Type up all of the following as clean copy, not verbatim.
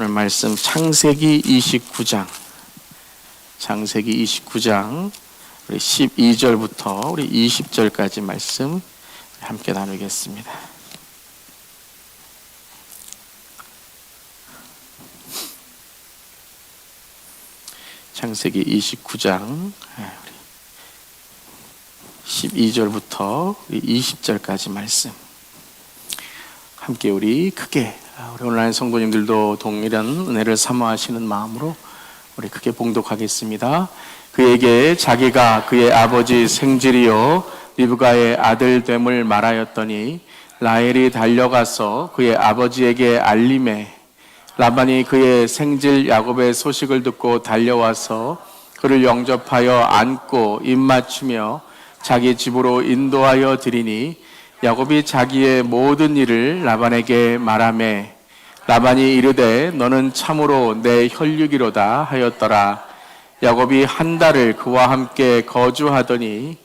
오늘 말씀 창세기 29장 우리 12절부터 우리 20절까지 말씀 함께 나누겠습니다. 창세기 29장 12절부터 20절까지 말씀 함께 우리 크게 우리 온라인 성도님들도 동일한 은혜를 사모하시는 마음으로 우리 크게 봉독하겠습니다. 그에게 자기가 그의 아버지 생질이요 리브가의 아들 됨을 말하였더니 라헬이 달려가서 그의 아버지에게 알림해 라반이 그의 생질 야곱의 소식을 듣고 달려와서 그를 영접하여 안고 입맞추며 자기 집으로 인도하여 드리니 야곱이 자기의 모든 일을 라반에게 말하매 라반이 이르되 너는 참으로 내 혈육이로다 하였더라. 야곱이 한 달을 그와 함께 거주하더니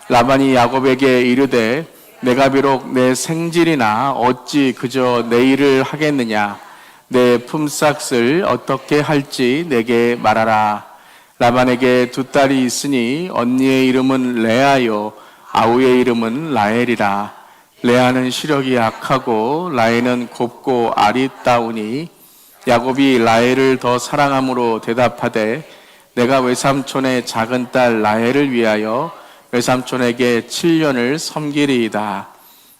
라반이 야곱에게 이르되 내가 비록 내 생질이나 어찌 그저 내 일을 하겠느냐. 내 품삯을 어떻게 할지 내게 말하라. 라반에게 두 딸이 있으니 언니의 이름은 레아요 아우의 이름은 라헬이라. 레아는 시력이 약하고 라헬은 곱고 아리따우니 야곱이 라헬을 더 사랑함으로 대답하되 내가 외삼촌의 작은 딸 라헬을 위하여 외삼촌에게 7년을 섬기리이다.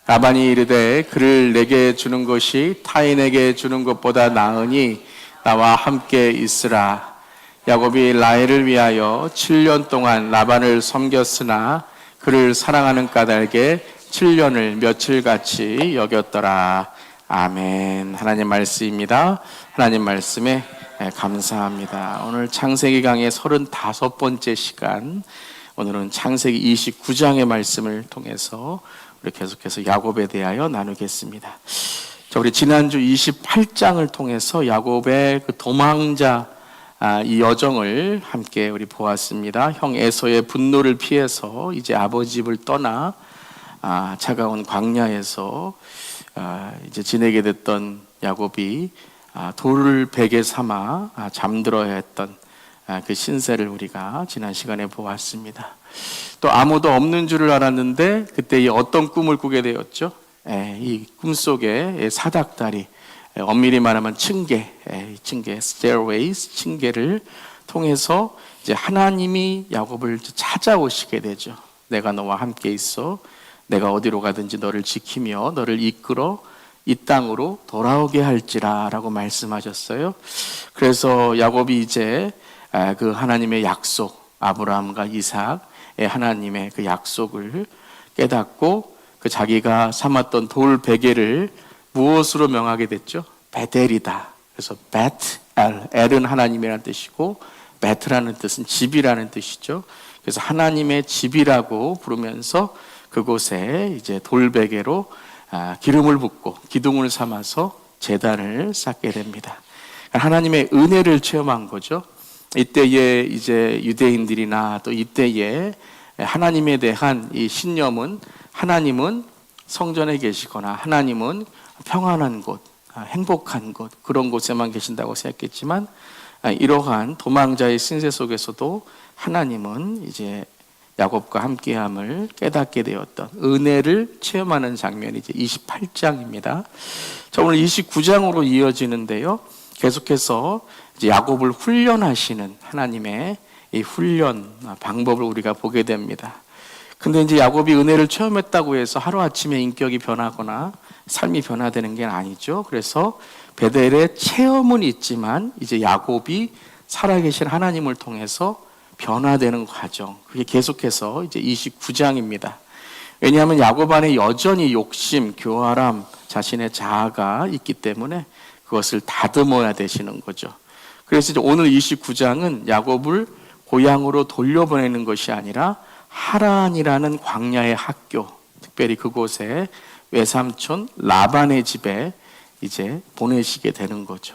라반이 이르되 그를 내게 주는 것이 타인에게 주는 것보다 나으니 나와 함께 있으라. 야곱이 라헬을 위하여 7년 동안 라반을 섬겼으나 그를 사랑하는 까닭에 7년을 며칠같이 여겼더라. 아멘. 하나님 말씀입니다. 하나님 말씀에 감사합니다. 오늘 창세기 강의 35번째 시간, 오늘은 창세기 29장의 말씀을 통해서 우리 계속해서 야곱에 대하여 나누겠습니다. 자, 우리 지난주 28장을 통해서 야곱의 그 도망자 이 여정을 함께 우리 보았습니다. 형 에서의 분노를 피해서 이제 아버지 집을 떠나 차가운 광야에서 이제 지내게 됐던 야곱이 돌을 베개 삼아 잠들어야 했던 그 신세를 우리가 지난 시간에 보았습니다. 또 아무도 없는 줄을 알았는데 그때 어떤 꿈을 꾸게 되었죠? 이 꿈속에 사닥다리, 엄밀히 말하면 층계, stairways, 층계를 통해서 이제 하나님이 야곱을 찾아오시게 되죠. 내가 너와 함께 있어. 내가 어디로 가든지 너를 지키며 너를 이끌어 이 땅으로 돌아오게 할지라 라고 말씀하셨어요. 그래서 야곱이 이제 그 하나님의 약속, 아브라함과 이삭의 하나님의 그 약속을 깨닫고 그 자기가 삼았던 돌 베개를 무엇으로 명하게 됐죠? 베델이다. 그래서 베트엘, 엘은 하나님이라는 뜻이고 베트라는 뜻은 집이라는 뜻이죠. 그래서 하나님의 집이라고 부르면서 그곳에 이제 돌베개로 기름을 붓고 기둥을 삼아서 제단을 쌓게 됩니다. 하나님의 은혜를 체험한 거죠. 이때에 이제 유대인들이나 또 이때에 하나님에 대한 이 신념은 하나님은 성전에 계시거나 하나님은 평안한 곳, 행복한 곳, 그런 곳에만 계신다고 생각했지만 이러한 도망자의 신세 속에서도 하나님은 이제 야곱과 함께함을 깨닫게 되었던 은혜를 체험하는 장면이 이제 28장입니다. 자, 오늘 29장으로 이어지는데요. 계속해서 이제 야곱을 훈련하시는 하나님의 이 훈련 방법을 우리가 보게 됩니다. 근데 이제 야곱이 은혜를 체험했다고 해서 하루아침에 인격이 변하거나 삶이 변화되는 게 아니죠. 그래서 베델의 체험은 있지만 이제 야곱이 살아계신 하나님을 통해서 변화되는 과정, 그게 계속해서 이제 29장입니다. 왜냐하면 야곱 안에 여전히 욕심, 교활함, 자신의 자아가 있기 때문에 그것을 다듬어야 되시는 거죠. 그래서 이제 오늘 29장은 야곱을 고향으로 돌려보내는 것이 아니라 하란이라는 광야의 학교, 특별히 그곳에 외삼촌 라반의 집에 이제 보내시게 되는 거죠.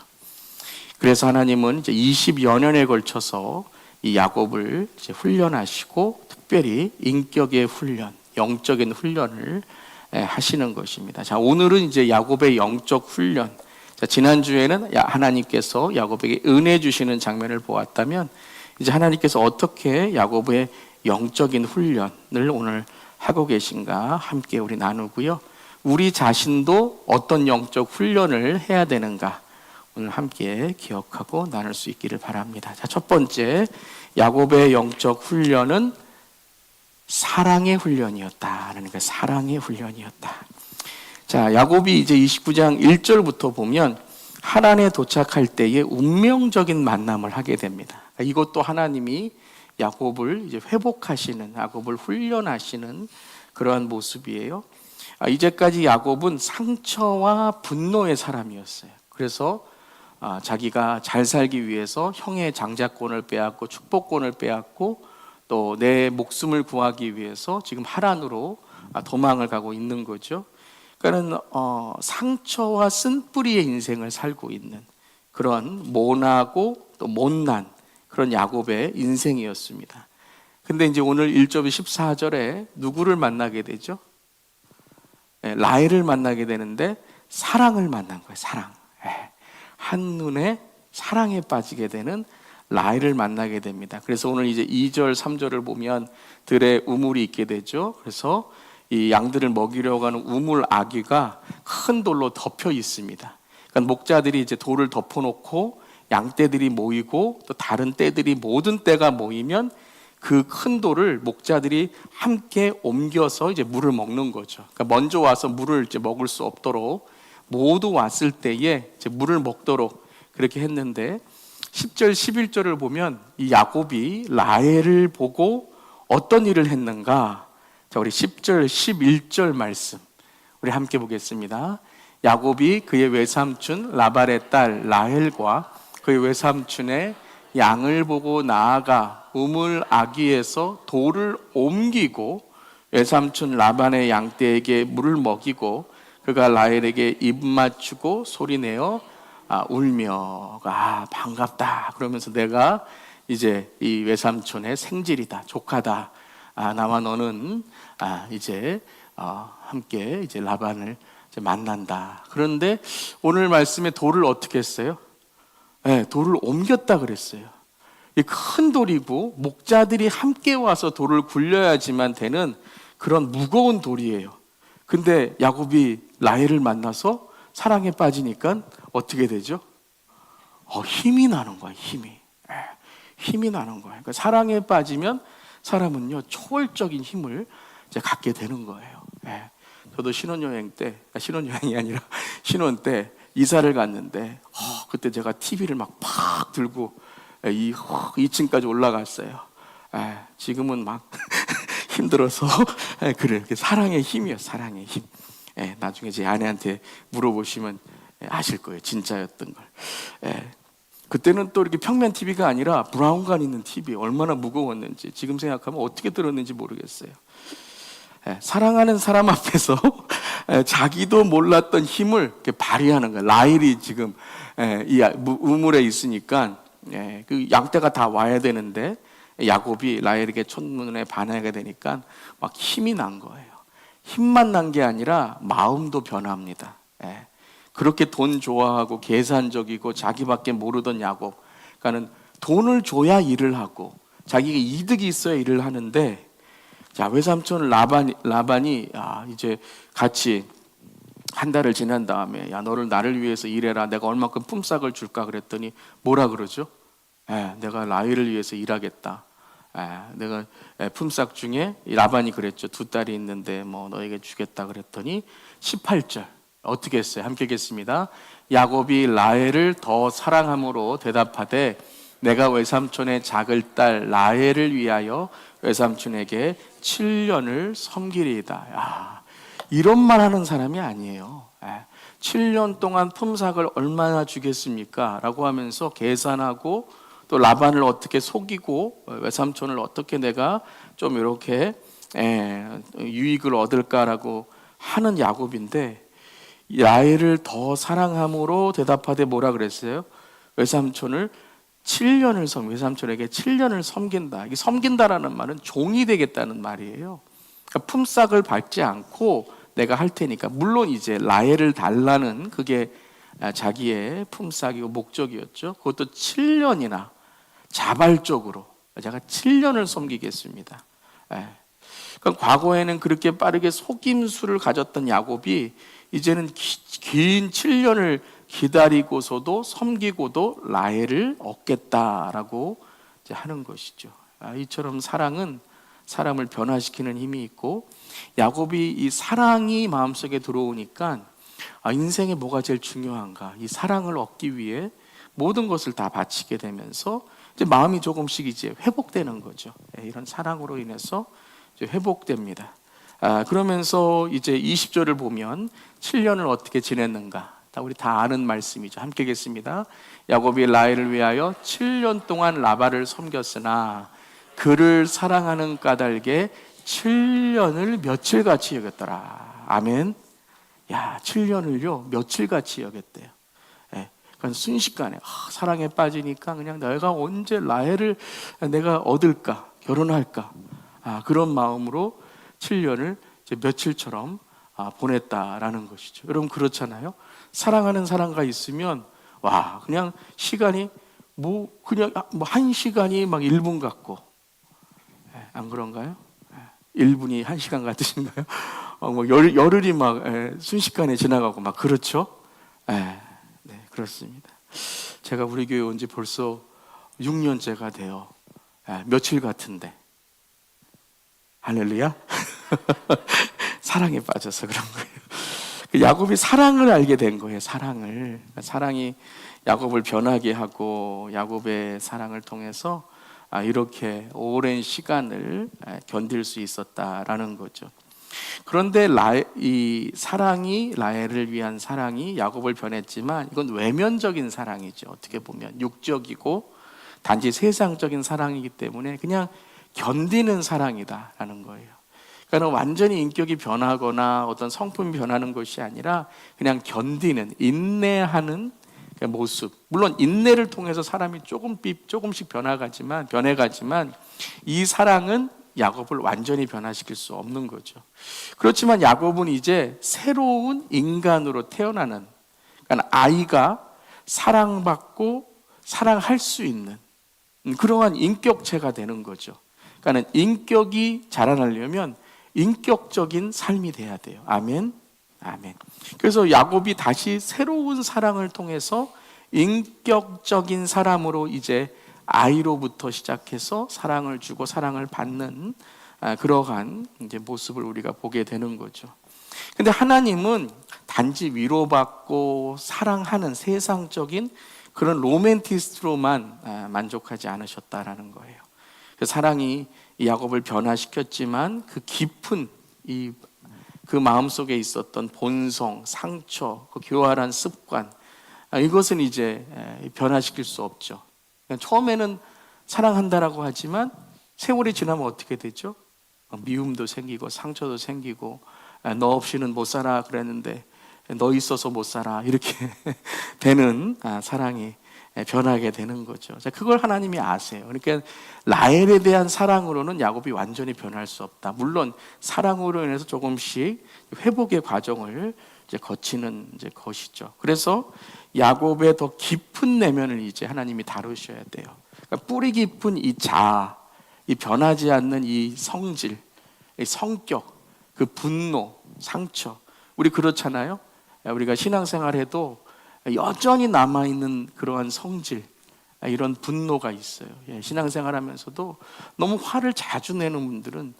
그래서 하나님은 이제 20여 년에 걸쳐서 이 야곱을 이제 훈련하시고 특별히 인격의 훈련, 영적인 훈련을 하시는 것입니다. 자, 오늘은 이제 야곱의 영적 훈련, 자, 지난주에는 하나님께서 야곱에게 은혜 주시는 장면을 보았다면 이제 하나님께서 어떻게 야곱의 영적인 훈련을 오늘 하고 계신가 함께 우리 나누고요. 우리 자신도 어떤 영적 훈련을 해야 되는가 오늘 함께 기억하고 나눌 수 있기를 바랍니다. 자, 첫 번째, 야곱의 영적 훈련은 사랑의 훈련이었다. 그러니까 사랑의 훈련이었다. 자, 야곱이 이제 29장 1절부터 보면 하란에 도착할 때에 운명적인 만남을 하게 됩니다. 이것도 하나님이 야곱을 이제 회복하시는, 야곱을 훈련하시는 그러한 모습이에요. 이제까지 야곱은 상처와 분노의 사람이었어요. 그래서 자기가 잘 살기 위해서 형의 장자권을 빼앗고 축복권을 빼앗고 또 내 목숨을 구하기 위해서 지금 하란으로 도망을 가고 있는 거죠. 그러니까는 상처와 쓴뿌리의 인생을 살고 있는 그런 모나고 또 못난 그런 야곱의 인생이었습니다. 근데 이제 오늘 1절 14절에 누구를 만나게 되죠? 라헬을 만나게 되는데 사랑을 만난 거예요. 사랑. 한눈에 사랑에 빠지게 되는 라헬을 만나게 됩니다. 그래서 오늘 이제 2절 3절을 보면 들에 우물이 있게 되죠. 그래서 이 양들을 먹이려고 하는 우물 아귀가 큰 돌로 덮여 있습니다. 그러니까 목자들이 이제 돌을 덮어놓고 양떼들이 모이고 또 다른 떼들이 모든 떼가 모이면 그 큰 돌을 목자들이 함께 옮겨서 이제 물을 먹는 거죠. 그러니까 먼저 와서 물을 이제 먹을 수 없도록 모두 왔을 때에 이제 물을 먹도록 그렇게 했는데 10절 11절을 보면 이 야곱이 라헬을 보고 어떤 일을 했는가? 자, 우리 10절 11절 말씀 우리 함께 보겠습니다. 야곱이 그의 외삼촌 라발의 딸 라헬과 그의 외삼촌의 양을 보고 나아가 우물 아귀에서 돌을 옮기고 외삼촌 라반의 양떼에게 물을 먹이고 그가 라헬에게 입 맞추고 소리내어 울며 반갑다 그러면서 내가 이제 이 외삼촌의 생질이다 조카다 나와 너는 이제 함께 이제 라반을 이제 만난다. 그런데 오늘 말씀에 돌을 어떻게 했어요? 네, 돌을 옮겼다 그랬어요. 큰 돌이고 목자들이 함께 와서 돌을 굴려야지만 되는 그런 무거운 돌이에요. 근데 야곱이 라헬을 만나서 사랑에 빠지니까 어떻게 되죠? 힘이 나는 거야. 힘이 나는 거야. 그러니까 사랑에 빠지면 사람은요 초월적인 힘을 이제 갖게 되는 거예요. 저도 신혼여행이 아니라 신혼 때 이사를 갔는데 그때 제가 TV를 막 팍 들고 2층까지 올라갔어요. 지금은 막 힘들어서 그래 사랑의 힘이요, 사랑의 힘. 나중에 제 아내한테 물어보시면 아실 거예요, 진짜였던 걸. 그때는 또 이렇게 평면 TV가 아니라 브라운관 있는 TV 얼마나 무거웠는지 지금 생각하면 어떻게 들었는지 모르겠어요. 사랑하는 사람 앞에서 자기도 몰랐던 힘을 이렇게 발휘하는 거예요. 라헬이 지금 이 우물에 있으니까 그 양떼가 다 와야 되는데 야곱이 라헬에게 첫눈에 반하게 되니까 막 힘이 난 거예요. 힘만 난 게 아니라 마음도 변합니다. 그렇게 돈 좋아하고 계산적이고 자기밖에 모르던 야곱, 그러니까는 돈을 줘야 일을 하고 자기가 이득이 있어야 일을 하는데, 자, 외삼촌 라반이 이제 같이 한 달을 지난 다음에 너를 나를 위해서 일해라, 내가 얼마큼 품삯을 줄까 그랬더니 뭐라 그러죠? 내가 라헬을 위해서 일하겠다. 내가 품삯 중에 라반이 그랬죠. 2딸이 있는데 뭐 너에게 주겠다 그랬더니 18절 어떻게 했어요? 함께 읽겠습니다. 야곱이 라헬을 더 사랑함으로 대답하되 내가 외삼촌의 작을 딸 라헬을 위하여 외삼촌에게 7년을 섬기리이다. 이런 말 하는 사람이 아니에요. 7년 동안 품삯을 얼마나 주겠습니까? 라고 하면서 계산하고 또 라반을 어떻게 속이고 외삼촌을 어떻게 내가 좀 이렇게 유익을 얻을까라고 하는 야곱인데, 라헬을 더 사랑함으로 대답하되 뭐라 그랬어요? 외삼촌에게 7년을 섬긴다. 이게 섬긴다라는 말은 종이 되겠다는 말이에요. 그러니까 품삯을 받지 않고 내가 할 테니까, 물론 이제 라헬을 달라는 그게 자기의 품삯이고 목적이었죠. 그것도 7년이나 자발적으로 제가 7년을 섬기겠습니다. 그러니까 과거에는 그렇게 빠르게 속임수를 가졌던 야곱이 이제는 긴 7년을 기다리고서도 섬기고도 라헬을 얻겠다라고 이제 하는 것이죠. 이처럼 사랑은 사람을 변화시키는 힘이 있고, 야곱이 이 사랑이 마음속에 들어오니까 인생에 뭐가 제일 중요한가, 이 사랑을 얻기 위해 모든 것을 다 바치게 되면서 이제 마음이 조금씩 이제 회복되는 거죠. 이런 사랑으로 인해서 이제 회복됩니다. 그러면서 이제 20절을 보면 7년을 어떻게 지냈는가, 우리 다 아는 말씀이죠. 함께 읽겠습니다. 야곱이 라헬을 위하여 7년 동안 라반을 섬겼으나 그를 사랑하는 까닭에 7년을 며칠같이 여겼더라. 아멘. 7년을요 며칠같이 여겼대요. 그러니까 순식간에 사랑에 빠지니까 그냥 내가 언제 라헬을 내가 얻을까, 결혼할까, 그런 마음으로 7년을 이제 며칠처럼 보냈다라는 것이죠. 여러분 그렇잖아요. 사랑하는 사람과 있으면 그냥 시간이 그냥 1시간이 막 1분 같고, 안 그런가요? 1분이 1시간 같으신가요? 열흘이 막 순식간에 지나가고 막 그렇죠? 네, 그렇습니다. 제가 우리 교회 온 지 벌써 6년째가 돼요. 며칠 같은데. 할렐루야. 사랑에 빠져서 그런 거예요. 야곱이 사랑을 알게 된 거예요. 사랑이 야곱을 변하게 하고, 야곱의 사랑을 통해서 이렇게 오랜 시간을 견딜 수 있었다라는 거죠. 그런데 이 사랑이, 라헬을 위한 사랑이 야곱을 변했지만 이건 외면적인 사랑이죠. 어떻게 보면 육적이고 단지 세상적인 사랑이기 때문에 그냥 견디는 사랑이다라는 거예요. 그러니까 완전히 인격이 변하거나 어떤 성품이 변하는 것이 아니라 그냥 견디는, 인내하는 모습. 물론 인내를 통해서 사람이 조금씩 변해가지만 이 사랑은 야곱을 완전히 변화시킬 수 없는 거죠. 그렇지만 야곱은 이제 새로운 인간으로 태어나는, 그러니까 아이가 사랑받고 사랑할 수 있는 그러한 인격체가 되는 거죠. 그러니까 인격이 자라나려면 인격적인 삶이 돼야 돼요. 아멘. 아멘. 그래서 야곱이 다시 새로운 사랑을 통해서 인격적인 사람으로 이제 아이로부터 시작해서 사랑을 주고 사랑을 받는 그러한 이제 모습을 우리가 보게 되는 거죠. 근데 하나님은 단지 위로받고 사랑하는 세상적인 그런 로맨티스트로만 만족하지 않으셨다라는 거예요. 그 사랑이 이 야곱을 변화시켰지만 그 깊은 그 마음속에 있었던 본성, 상처, 그 교활한 습관, 이것은 이제 변화시킬 수 없죠. 처음에는 사랑한다라고 하지만 세월이 지나면 어떻게 되죠? 미움도 생기고 상처도 생기고, 너 없이는 못 살아 그랬는데 너 있어서 못 살아, 이렇게 되는 사랑이 변하게 되는 거죠. 그걸 하나님이 아세요. 그러니까 라헬에 대한 사랑으로는 야곱이 완전히 변할 수 없다. 물론 사랑으로 인해서 조금씩 회복의 과정을 이제 거치는 이제 것이죠. 그래서 야곱의 더 깊은 내면을 이제 하나님이 다루셔야 돼요. 그러니까 뿌리 깊은 이 자아, 이 변하지 않는 이 성질, 이 성격, 그 분노, 상처. 우리 그렇잖아요. 우리가 신앙생활해도 여전히 남아있는 그러한 성질, 이런 분노가 있어요. 신앙생활하면서도 너무 화를 자주 내는 분들은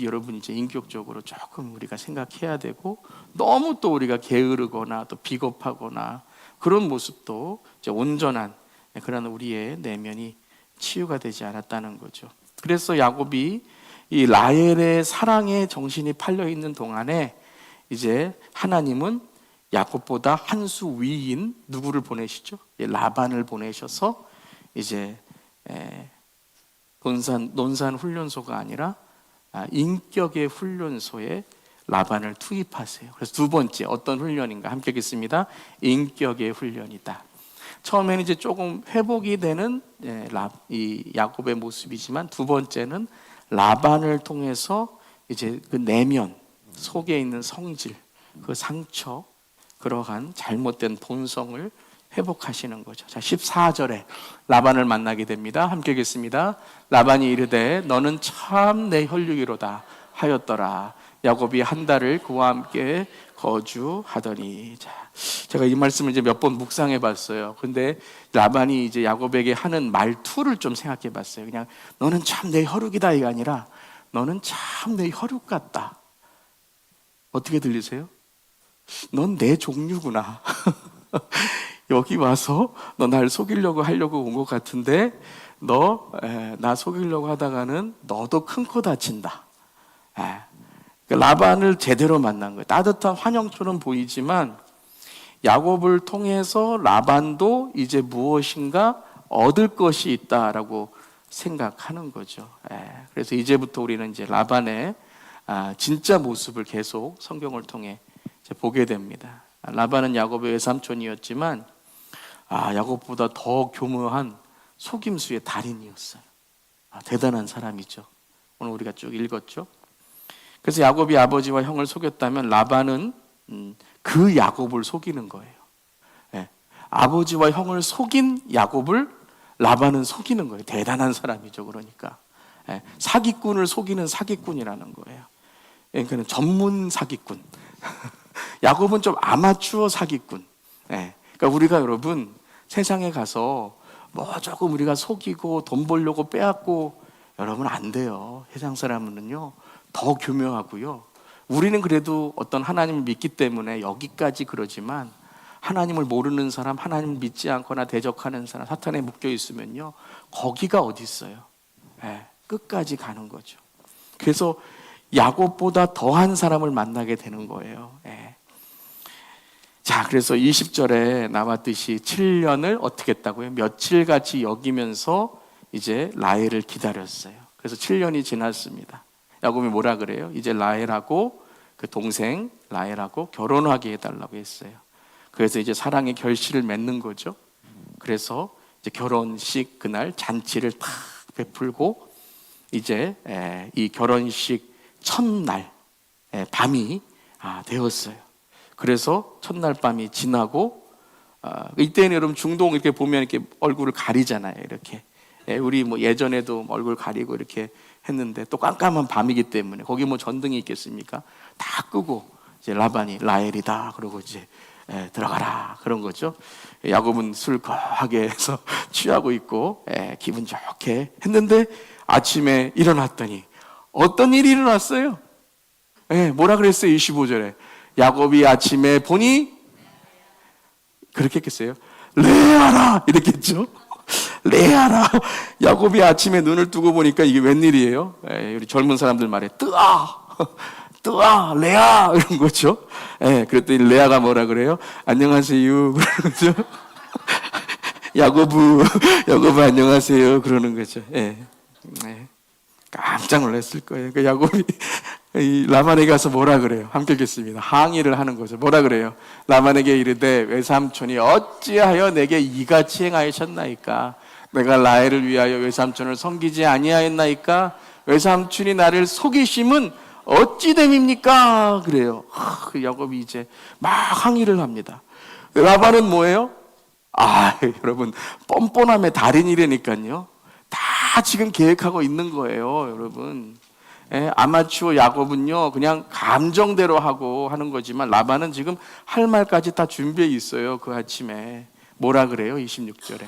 여러분 이제 인격적으로 조금 우리가 생각해야 되고, 너무 또 우리가 게으르거나 또 비겁하거나 그런 모습도 이제 온전한 그런 우리의 내면이 치유가 되지 않았다는 거죠. 그래서 야곱이 이 라헬의 사랑에 정신이 팔려 있는 동안에 이제 하나님은 야곱보다 한 수 위인 누구를 보내시죠? 라반을 보내셔서 이제 논산 훈련소가 아니라 인격의 훈련소에 라반을 투입하세요. 그래서 두 번째 어떤 훈련인가 함께 읽겠습니다. 인격의 훈련이다. 처음에는 이제 조금 회복이 되는 이 야곱의 모습이지만, 두 번째는 라반을 통해서 이제 그 내면 속에 있는 성질, 그 상처, 그러한 잘못된 본성을 회복하시는 거죠. 자, 14절에 라반을 만나게 됩니다. 함께 읽겠습니다. 라반이 이르되 너는 참 내 혈육이로다 하였더라. 야곱이 한 달을 그와 함께 거주하더니. 자, 제가 이 말씀을 이제 몇 번 묵상해 봤어요. 근데 라반이 이제 야곱에게 하는 말투를 좀 생각해 봤어요. 그냥 너는 참 내 혈육이다 이가 아니라 너는 참 내 혈육 같다. 어떻게 들리세요? 넌 내 종류구나. 여기 와서 너 날 속이려고 하려고 온 것 같은데 너 나 속이려고 하다가는 너도 큰 코 다친다. 라반을 제대로 만난 거예요. 따뜻한 환영처럼 보이지만 야곱을 통해서 라반도 이제 무엇인가 얻을 것이 있다라고 생각하는 거죠. 그래서 이제부터 우리는 이제 라반의 진짜 모습을 계속 성경을 통해 이제 보게 됩니다. 라반은 야곱의 외삼촌이었지만 야곱보다 더 교묘한 속임수의 달인이었어요. 대단한 사람이죠. 오늘 우리가 쭉 읽었죠. 그래서 야곱이 아버지와 형을 속였다면 라반은 그 야곱을 속이는 거예요. 아버지와 형을 속인 야곱을 라반은 속이는 거예요. 대단한 사람이죠. 그러니까 사기꾼을 속이는 사기꾼이라는 거예요. 그러니까 전문 사기꾼. 야곱은 좀 아마추어 사기꾼. 그러니까 우리가 여러분 세상에 가서 뭐 조금 우리가 속이고 돈 벌려고 빼앗고 여러분 안 돼요. 세상 사람은요 더 교묘하고요. 우리는 그래도 어떤 하나님을 믿기 때문에 여기까지 그러지만 하나님을 모르는 사람, 하나님을 믿지 않거나 대적하는 사람, 사탄에 묶여 있으면요 거기가 어디 있어요? 끝까지 가는 거죠. 그래서 야곱보다 더한 사람을 만나게 되는 거예요. 자, 그래서 20절에 나왔듯이 7년을 어떻게 했다고요? 며칠같이 여기면서 이제 라헬을 기다렸어요. 그래서 7년이 지났습니다. 야곱이 뭐라 그래요? 이제 라헬하고 그 동생 라헬하고 결혼하게 해달라고 했어요. 그래서 이제 사랑의 결실을 맺는 거죠. 그래서 이제 결혼식 그날 잔치를 탁 베풀고 이제 이 결혼식 첫날 밤이 되었어요. 그래서 첫날 밤이 지나고 이때는 여러분 중동 이렇게 보면 이렇게 얼굴을 가리잖아요. 이렇게 우리 뭐 예전에도 얼굴 가리고 이렇게 했는데 또 깜깜한 밤이기 때문에 거기 뭐 전등이 있겠습니까? 다 끄고 이제 라반이 라헬이다 그러고 이제 들어가라 그런 거죠. 야곱은 술 거하게 해서 취하고 있고 기분 좋게 했는데 아침에 일어났더니 어떤 일이 일어났어요? 뭐라 그랬어요? 25절에 야곱이 아침에 보니 그렇게 했겠어요? 레아라 이렇게 했죠. 레아라. 야곱이 아침에 눈을 뜨고 보니까 이게 웬일이에요? 우리 젊은 사람들 말에 뜨아 레아 이런 거죠. 그랬더니 레아가 뭐라 그래요? 안녕하세요 그러는 거죠. 야곱부 안녕하세요 그러는 거죠. 깜짝 놀랐을 거예요. 그러니까 야곱이 이 라반에게 가서 뭐라 그래요? 함께 읽겠습니다. 항의를 하는 거죠. 뭐라 그래요? 라반에게 이르되 외삼촌이 어찌하여 내게 이같이 행하셨나이까? 내가 라헬을 위하여 외삼촌을 섬기지 아니하였나이까? 외삼촌이 나를 속이심은 어찌 됨입니까? 그래요. 그 야곱이 이제 막 항의를 합니다. 라반은 뭐예요? 여러분 뻔뻔함의 달인이라니까요. 다 지금 계획하고 있는 거예요, 여러분. 아마추어 야곱은요 그냥 감정대로 하고 하는 거지만 라반은 지금 할 말까지 다 준비해 있어요. 그 아침에 뭐라 그래요? 26절에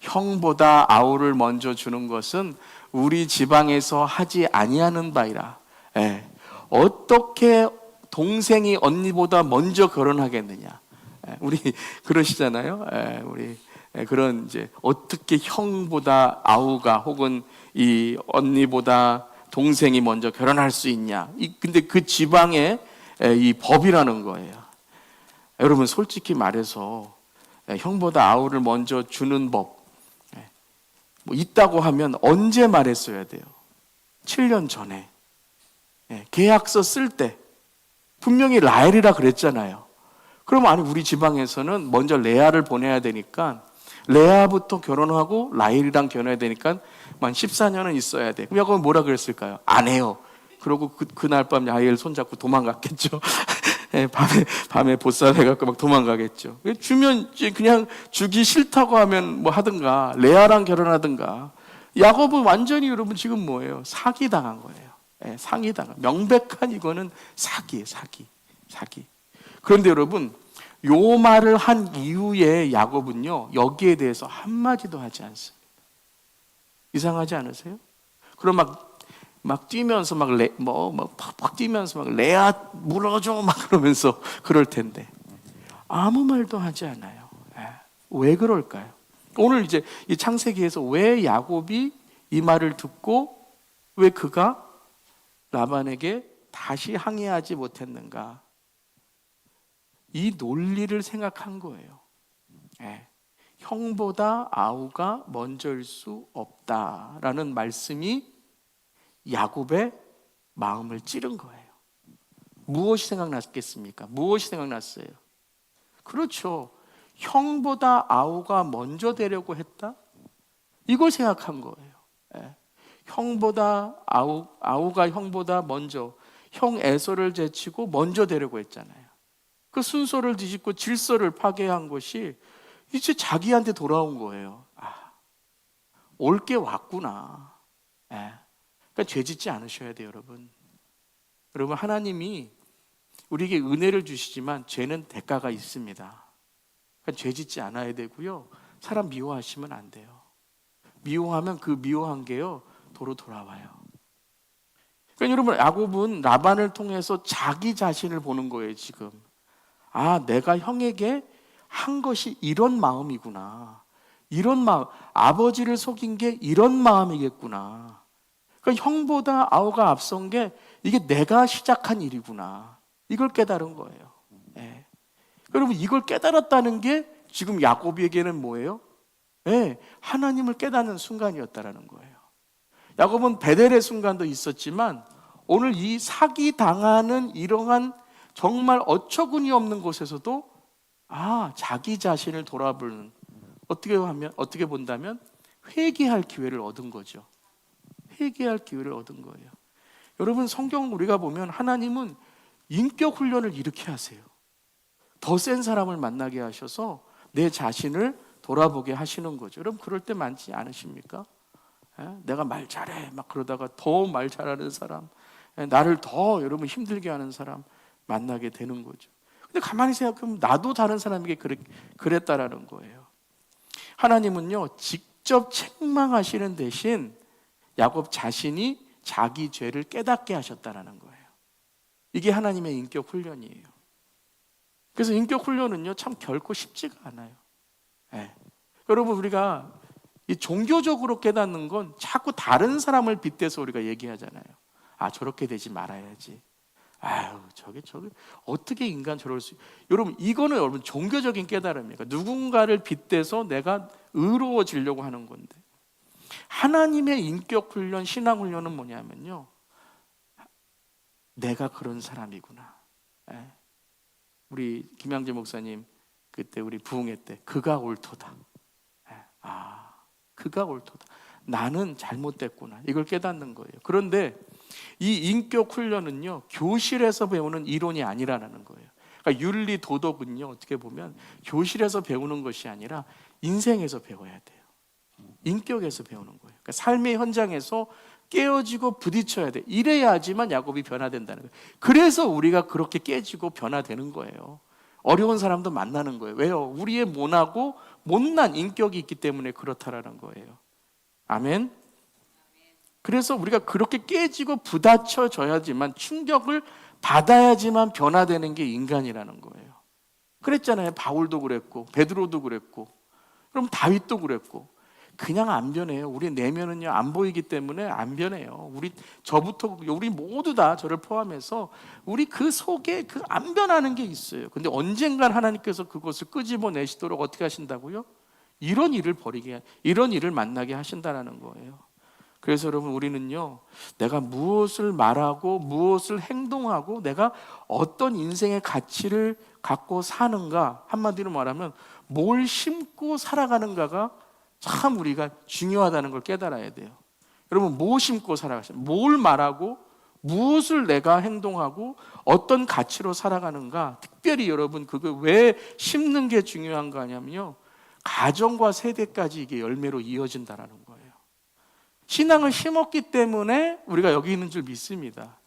형보다 아우를 먼저 주는 것은 우리 지방에서 하지 아니하는 바이라. 어떻게 동생이 언니보다 먼저 결혼하겠느냐? 우리 그러시잖아요. 우리 그런 이제 어떻게 형보다 아우가 혹은 이 언니보다 동생이 먼저 결혼할 수 있냐? 근데 그 지방의 이 법이라는 거예요. 여러분 솔직히 말해서 형보다 아우를 먼저 주는 법 뭐 있다고 하면 언제 말했어야 돼요? 7년 전에 계약서 쓸 때 분명히 라헬이라 그랬잖아요. 그럼 아니 우리 지방에서는 먼저 레아를 보내야 되니까 레아부터 결혼하고 라헬이랑 결혼해야 되니까 만 14년은 있어야 돼. 그럼 야곱은 뭐라 그랬을까요? 안 해요. 그러고 그날 밤 라헬 손잡고 도망갔겠죠. 예, 밤에 보쌈 해갖고 막 도망가겠죠. 주면 이제 그냥 주기 싫다고 하면 뭐 하든가, 레아랑 결혼하든가. 야곱은 완전히 여러분 지금 뭐예요? 사기당한 거예요. 예, 사기당한. 명백한 이거는 사기예요, 사기. 그런데 여러분, 요 말을 한 이후에 야곱은요, 여기에 대해서 한마디도 하지 않습니다. 이상하지 않으세요? 그럼 막 뛰면서 팍팍 뛰면서 막 레아 물어줘 막 그러면서 그럴 텐데 아무 말도 하지 않아요. 왜 그럴까요? 오늘 이제 이 창세기에서 왜 야곱이 이 말을 듣고 왜 그가 라반에게 다시 항의하지 못했는가? 이 논리를 생각한 거예요. 형보다 아우가 먼저일 수 없다라는 말씀이 야곱의 마음을 찌른 거예요. 무엇이 생각났겠습니까? 무엇이 생각났어요? 그렇죠. 형보다 아우가 먼저 되려고 했다? 이걸 생각한 거예요. 형보다 아우가 형보다 먼저, 형 에서를 제치고 먼저 되려고 했잖아요. 그 순서를 뒤집고 질서를 파괴한 것이 이제 자기한테 돌아온 거예요. 올 게 왔구나. 그러니까 죄 짓지 않으셔야 돼요, 여러분. 여러분, 하나님이 우리에게 은혜를 주시지만 죄는 대가가 있습니다. 그러니까 죄 짓지 않아야 되고요. 사람 미워하시면 안 돼요. 미워하면 그 미워한 게요, 도로 돌아와요. 그러니까 여러분, 야곱은 라반을 통해서 자기 자신을 보는 거예요, 지금. 내가 형에게 한 것이 이런 마음이구나. 이런 마음, 아버지를 속인 게 이런 마음이겠구나. 그러니까 형보다 아우가 앞선 게 이게 내가 시작한 일이구나. 이걸 깨달은 거예요. 여러분, 이걸 깨달았다는 게 지금 야곱에게는 뭐예요? 하나님을 깨닫는 순간이었다라는 거예요. 야곱은 베델의 순간도 있었지만 오늘 이 사기 당하는 이러한 정말 어처구니 없는 곳에서도 자기 자신을 돌아보는, 어떻게 본다면 회개할 기회를 얻은 거죠. 회개할 기회를 얻은 거예요. 여러분, 성경 우리가 보면 하나님은 인격 훈련을 이렇게 하세요. 더 센 사람을 만나게 하셔서 내 자신을 돌아보게 하시는 거죠. 여러분, 그럴 때 많지 않으십니까? 내가 말 잘해 막 그러다가 더 말 잘하는 사람, 나를 더 여러분 힘들게 하는 사람 만나게 되는 거죠. 근데 가만히 생각하면 나도 다른 사람에게 그랬다라는 거예요. 하나님은요, 직접 책망하시는 대신 야곱 자신이 자기 죄를 깨닫게 하셨다라는 거예요. 이게 하나님의 인격 훈련이에요. 그래서 인격 훈련은요, 참 결코 쉽지가 않아요. 여러분, 우리가 이 종교적으로 깨닫는 건 자꾸 다른 사람을 빗대서 우리가 얘기하잖아요. 저렇게 되지 말아야지. 저게 어떻게 인간 저럴 수? 여러분, 이거는 여러분 종교적인 깨달음이니까 누군가를 빗대서 내가 의로워지려고 하는 건데, 하나님의 인격 훈련, 신앙 훈련은 뭐냐면요, 내가 그런 사람이구나. 우리 김양재 목사님 그때 우리 부흥회 때 그가 옳도다. 그가 옳도다. 나는 잘못됐구나. 이걸 깨닫는 거예요. 그런데 이 인격 훈련은요, 교실에서 배우는 이론이 아니라는 거예요. 그러니까 윤리 도덕은요, 어떻게 보면 교실에서 배우는 것이 아니라 인생에서 배워야 돼요. 인격에서 배우는 거예요. 그러니까 삶의 현장에서 깨어지고 부딪혀야 돼. 이래야지만 야곱이 변화된다는 거예요. 그래서 우리가 그렇게 깨지고 변화되는 거예요. 어려운 사람도 만나는 거예요. 왜요? 우리의 모나고 못난 인격이 있기 때문에 그렇다라는 거예요. 아멘. 그래서 우리가 그렇게 깨지고 부딪혀져야지만, 충격을 받아야지만 변화되는 게 인간이라는 거예요. 그랬잖아요. 바울도 그랬고 베드로도 그랬고, 그럼 다윗도 그랬고. 그냥 안 변해요. 우리 내면은요, 안 보이기 때문에 안 변해요. 저부터 우리 모두 다, 저를 포함해서 우리 그 속에 그 안 변하는 게 있어요. 근데 언젠간 하나님께서 그것을 끄집어내시도록 어떻게 하신다고요? 이런 일을 만나게 하신다는 거예요. 그래서 여러분, 우리는요, 내가 무엇을 말하고 무엇을 행동하고 내가 어떤 인생의 가치를 갖고 사는가, 한마디로 말하면 뭘 심고 살아가는가가 참 우리가 중요하다는 걸 깨달아야 돼요. 여러분, 뭐 심고 살아가시나요? 뭘 말하고 무엇을 내가 행동하고 어떤 가치로 살아가는가. 특별히 여러분 그거 왜 심는 게 중요한 거 아냐면요, 가정과 세대까지 이게 열매로 이어진다라는 거예요. 신앙을 심었기 때문에 우리가 여기 있는 줄 믿습니다.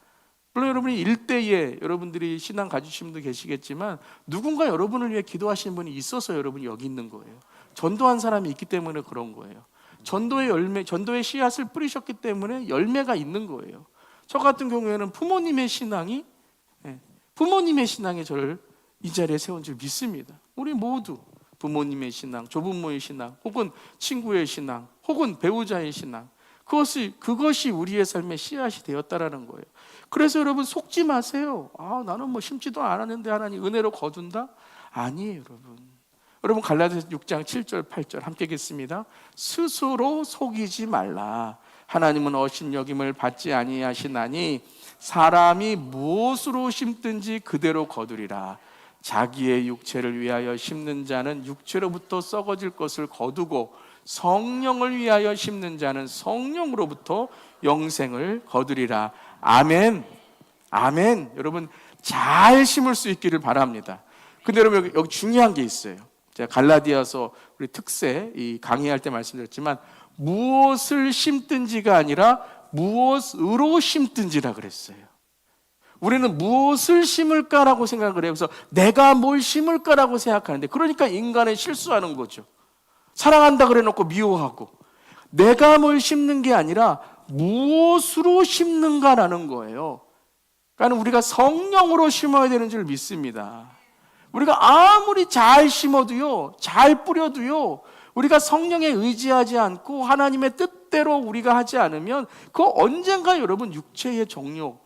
물론 여러분이 일대에 여러분들이 신앙 가지신 분도 계시겠지만 누군가 여러분을 위해 기도하시는 분이 있어서 여러분이 여기 있는 거예요. 전도한 사람이 있기 때문에 그런 거예요. 전도의 열매, 전도의 씨앗을 뿌리셨기 때문에 열매가 있는 거예요. 저 같은 경우에는 부모님의 신앙이 저를 이 자리에 세운 줄 믿습니다. 우리 모두 부모님의 신앙, 조부모의 신앙, 혹은 친구의 신앙, 혹은 배우자의 신앙, 그것이 우리의 삶의 씨앗이 되었다라는 거예요. 그래서 여러분 속지 마세요. 나는 뭐 심지도 않았는데 하나님 은혜로 거둔다? 아니에요, 여러분. 여러분 갈라디아서 6장 7절 8절 함께 읽겠습니다. 스스로 속이지 말라. 하나님은 업신여김을 받지 아니하시나니 사람이 무엇으로 심든지 그대로 거두리라. 자기의 육체를 위하여 심는 자는 육체로부터 썩어질 것을 거두고 성령을 위하여 심는 자는 성령으로부터 영생을 거두리라. 아멘. 아멘. 여러분 잘 심을 수 있기를 바랍니다. 근데 여러분 여기 중요한 게 있어요. 제가 갈라디아서 우리 특세 이 강의할 때 말씀드렸지만 무엇을 심든지가 아니라 무엇으로 심든지라 그랬어요. 우리는 무엇을 심을까라고 생각을 해요. 그래서 내가 뭘 심을까라고 생각하는데, 그러니까 인간은 실수하는 거죠. 사랑한다 그래 놓고 미워하고, 내가 뭘 심는 게 아니라 무엇으로 심는가라는 거예요. 그러니까 우리가 성령으로 심어야 되는 줄 믿습니다. 우리가 아무리 잘 심어도요, 잘 뿌려도요, 우리가 성령에 의지하지 않고 하나님의 뜻대로 우리가 하지 않으면 그 언젠가 여러분 육체의 정욕,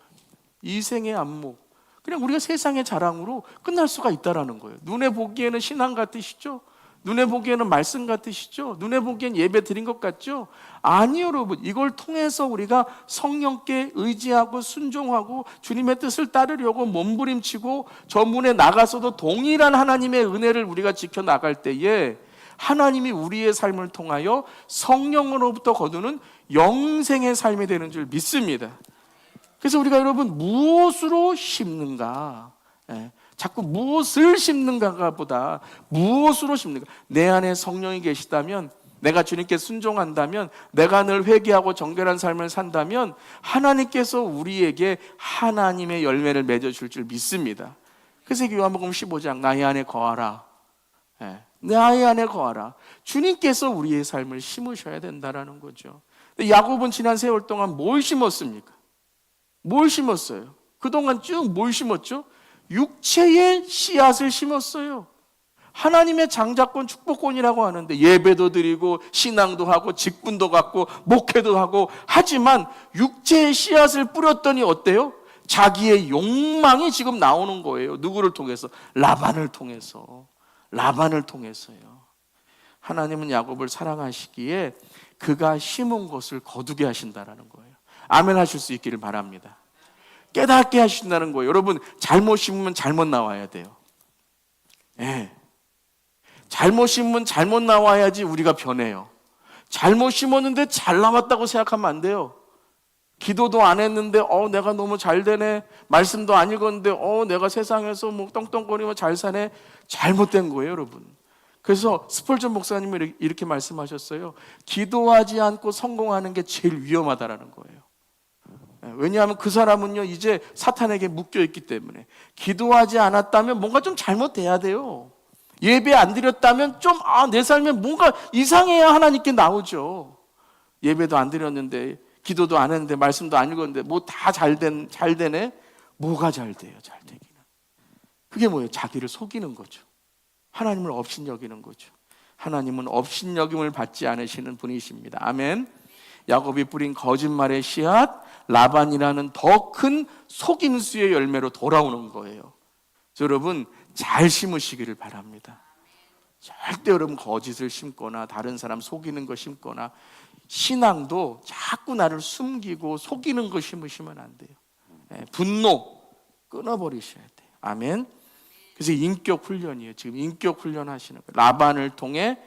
이생의 안목, 그냥 우리가 세상의 자랑으로 끝날 수가 있다라는 거예요. 눈에 보기에는 신앙 같으시죠? 눈에 보기에는 말씀 같으시죠? 눈에 보기엔 예배 드린 것 같죠? 아니요, 여러분. 이걸 통해서 우리가 성령께 의지하고 순종하고 주님의 뜻을 따르려고 몸부림치고 저 문에 나가서도 동일한 하나님의 은혜를 우리가 지켜나갈 때에 하나님이 우리의 삶을 통하여 성령으로부터 거두는 영생의 삶이 되는 줄 믿습니다. 그래서 우리가 여러분 무엇으로 심는가, 자꾸 무엇을 심는가가 보다 무엇으로 심는가. 내 안에 성령이 계시다면, 내가 주님께 순종한다면, 내가 늘 회개하고 정결한 삶을 산다면 하나님께서 우리에게 하나님의 열매를 맺어줄 줄 믿습니다. 그래서 요한복음 15장 나의 안에 거하라, 나의 안에 거하라. 주님께서 우리의 삶을 심으셔야 된다라는 거죠. 야곱은 지난 세월 동안 뭘 심었습니까? 뭘 심었어요? 그동안 쭉 뭘 심었죠? 육체의 씨앗을 심었어요. 하나님의 장자권, 축복권이라고 하는데 예배도 드리고 신앙도 하고 직분도 갖고 목회도 하고 하지만 육체의 씨앗을 뿌렸더니 어때요? 자기의 욕망이 지금 나오는 거예요. 누구를 통해서? 라반을 통해서요. 하나님은 야곱을 사랑하시기에 그가 심은 것을 거두게 하신다라는 거예요. 아멘 하실 수 있기를 바랍니다. 깨닫게 하신다는 거예요. 여러분 잘못 심으면 잘못 나와야 돼요. 잘못 심으면 잘못 나와야지 우리가 변해요. 잘못 심었는데 잘 나왔다고 생각하면 안 돼요. 기도도 안 했는데 내가 너무 잘 되네. 말씀도 안 읽었는데 내가 세상에서 뭐 떵떵거리며 잘 사네. 잘못된 거예요, 여러분. 그래서 스펄전 목사님이 이렇게 말씀하셨어요. 기도하지 않고 성공하는 게 제일 위험하다라는 거예요. 왜냐하면 그 사람은요 이제 사탄에게 묶여있기 때문에. 기도하지 않았다면 뭔가 좀 잘못돼야 돼요. 예배 안 드렸다면 좀 내 삶에 뭔가 이상해야 하나님께 나오죠. 예배도 안 드렸는데, 기도도 안 했는데, 말씀도 안 읽었는데 뭐 다 잘 되네. 뭐가 잘 돼요? 잘 되기는. 그게 뭐예요? 자기를 속이는 거죠. 하나님을 업신여기는 거죠. 하나님은 업신여김을 받지 않으시는 분이십니다. 아멘. 야곱이 뿌린 거짓말의 씨앗, 라반이라는 더 큰 속임수의 열매로 돌아오는 거예요. 여러분 잘 심으시기를 바랍니다. 절대 여러분 거짓을 심거나 다른 사람 속이는 거 심거나, 신앙도 자꾸 나를 숨기고 속이는 거 심으시면 안 돼요. 분노 끊어버리셔야 돼요. 아멘. 그래서 인격 훈련이에요. 지금 인격 훈련 하시는 거예요. 라반을 통해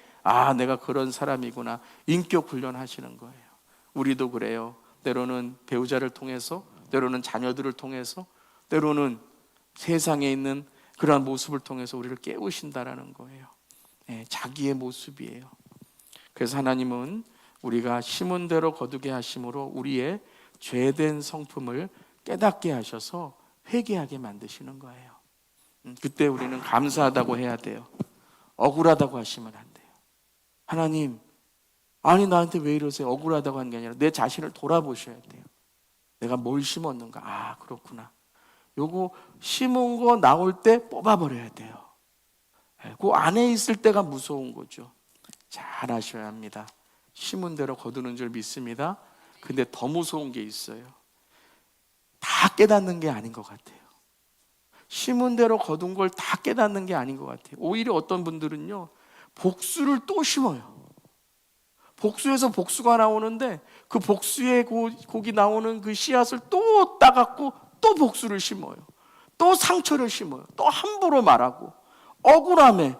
내가 그런 사람이구나, 인격 훈련 하시는 거예요. 우리도 그래요. 때로는 배우자를 통해서 때로는 자녀들을 통해서, 때로는 세상에 있는 그러한 모습을 통해서 우리를 깨우신다라는 거예요. 자기의 모습이에요. 그래서 하나님은 우리가 심은 대로 거두게 하심으로 우리의 죄된 성품을 깨닫게 하셔서 회개하게 만드시는 거예요. 그때 우리는 감사하다고 해야 돼요. 억울하다고 하시면 안 돼요. 하나님, 아니 나한테 왜 이러세요? 억울하다고 하는 게 아니라 내 자신을 돌아보셔야 돼요. 내가 뭘 심었는가? 아, 그렇구나. 요거 심은 거 나올 때 뽑아버려야 돼요. 그 안에 있을 때가 무서운 거죠. 잘 아셔야 합니다. 심은 대로 거두는 줄 믿습니다. 근데 더 무서운 게 있어요. 다 깨닫는 게 아닌 것 같아요. 심은 대로 거둔 걸 다 깨닫는 게 아닌 것 같아요. 오히려 어떤 분들은요, 복수를 또 심어요. 복수에서 복수가 나오는데 그 복수에 곡이 나오는 그 씨앗을 또 따갖고 또 복수를 심어요. 또 상처를 심어요. 또 함부로 말하고 억울함에,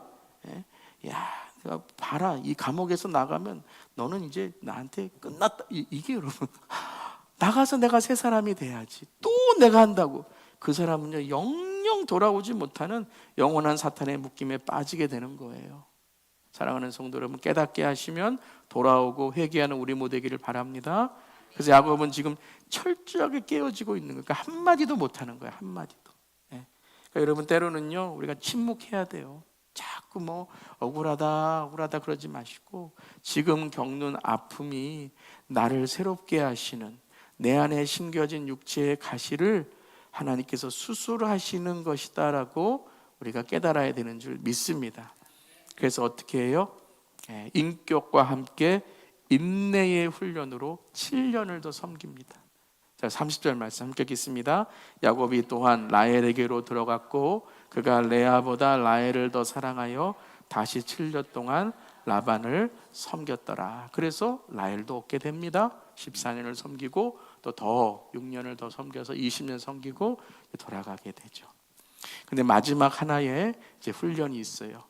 야, 내가 봐라, 이 감옥에서 나가면 너는 이제 나한테 끝났다. 이게 여러분, 나가서 내가 새 사람이 돼야지. 또 내가 한다고 그 사람은요, 영영 돌아오지 못하는 영원한 사탄의 묶임에 빠지게 되는 거예요. 사랑하는 성도 여러분, 깨닫게 하시면 돌아오고 회개하는 우리 모두 되기를 바랍니다. 그래서 야곱은 지금 철저하게 깨어지고 있는 거예요. 그러니까 한마디도 못하는 거예요. 한마디도. 그러니까 여러분, 때로는요, 우리가 침묵해야 돼요. 자꾸 억울하다 그러지 마시고, 지금 겪는 아픔이 나를 새롭게 하시는, 내 안에 심겨진 육체의 가시를 하나님께서 수술하시는 것이다라고 우리가 깨달아야 되는 줄 믿습니다. 그래서 어떻게 해요? 인격과 함께 인내의 훈련으로 7년을 더 섬깁니다. 자, 30절 말씀 함께 읽겠습니다. 야곱이 또한 라헬에게로 들어갔고 그가 레아보다 라헬을 더 사랑하여 다시 7년 동안 라반을 섬겼더라. 그래서 라헬도 얻게 됩니다. 14년을 섬기고 또 더 6년을 더 섬겨서 20년 섬기고 돌아가게 되죠. 근데 마지막 하나의 이제 훈련이 있어요.